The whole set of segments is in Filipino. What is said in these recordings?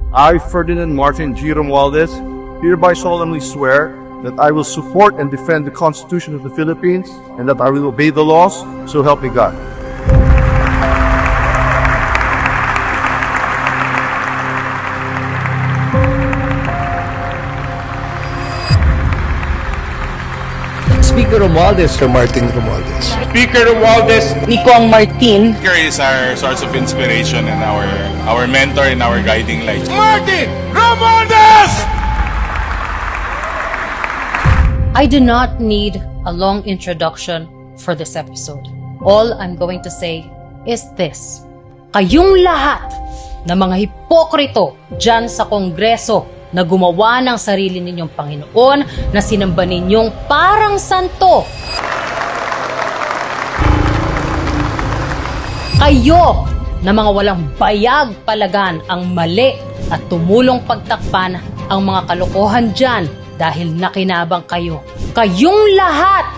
I, Ferdinand Martin G. Romualdez, hereby solemnly swear that I will support and defend the Constitution of the Philippines and that I will obey the laws, so help me God. Speaker Romualdez. Sir Martin Romualdez. Speaker Romualdez. Nico Martin. Speaker is our source of inspiration and our mentor in our guiding light. Martin Romualdez! I do not need a long introduction for this episode. All I'm going to say is this. Kayong lahat na mga hipokrito dyan sa Kongreso na gumawa ng sarili ninyong Panginoon na sinamba ninyong parang santo. Kayo na mga walang bayag palagan ang mali at tumulong pagtakpan ang mga kalokohan dyan dahil nakinabang kayo. Kayong lahat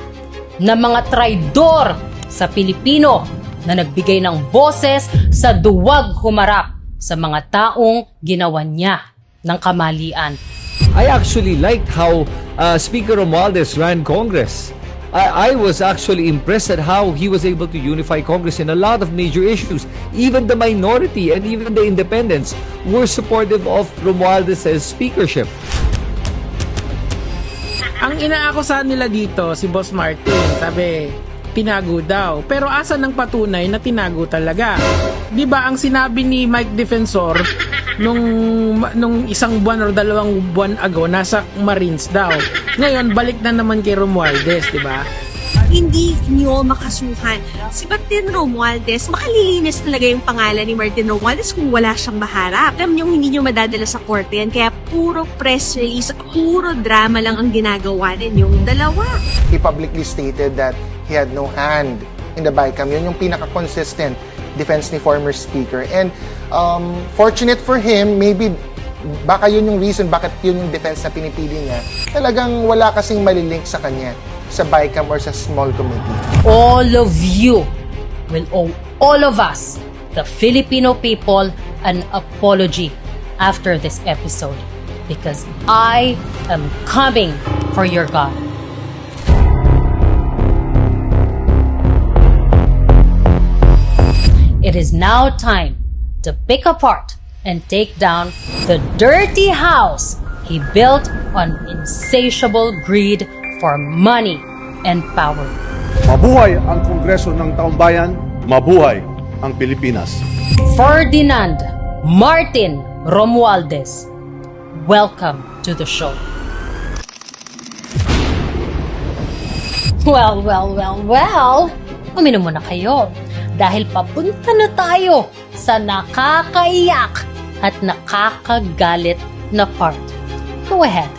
na mga traidor sa Pilipino na nagbigay ng boses sa duwag humarap sa mga taong ginawa niya ng kamalian. I actually liked how Speaker Romualdez ran Congress. I was actually impressed at how he was able to unify Congress in a lot of major issues. Even the minority and even the independents were supportive of Romualdez's speakership. Ang inaakusahan nila dito, si Boss Martin, sabi, tinago daw. Pero asa ng patunay na tinago talaga? Di ba ang sinabi ni Mike Defensor nung isang buwan or 2 buwan ago, nasa Marines daw. Ngayon, balik na naman kay Romualdez, di ba? Hindi nyo makasuhan si Martin Romualdez. Makalilinis talaga yung pangalan ni Martin Romualdez kung wala siyang maharap. Alam nyo, hindi nyo madadala sa korte yan. Kaya puro press release, puro drama lang ang ginagawa ninyong dalawa. He publicly stated that he had no hand in the BICAM. Yun yung pinaka-consistent defense ni former speaker. And fortunate for him, maybe baka yun yung reason bakit yun yung defense na pinipili niya. Talagang wala kasing malilink sa kanya sa BICAM or sa small committee. All of you will owe all of us, the Filipino people, an apology after this episode because I am coming for your God. It is now time to pick apart and take down the dirty house he built on insatiable greed for money and power. Mabuhay ang Kongreso ng Taong Bayan, mabuhay ang Pilipinas. Ferdinand Martin Romualdez, welcome to the show. Well, uminom muna kayo dahil papunta na tayo sa nakakaiyak at nakakagalit na part. Go ahead.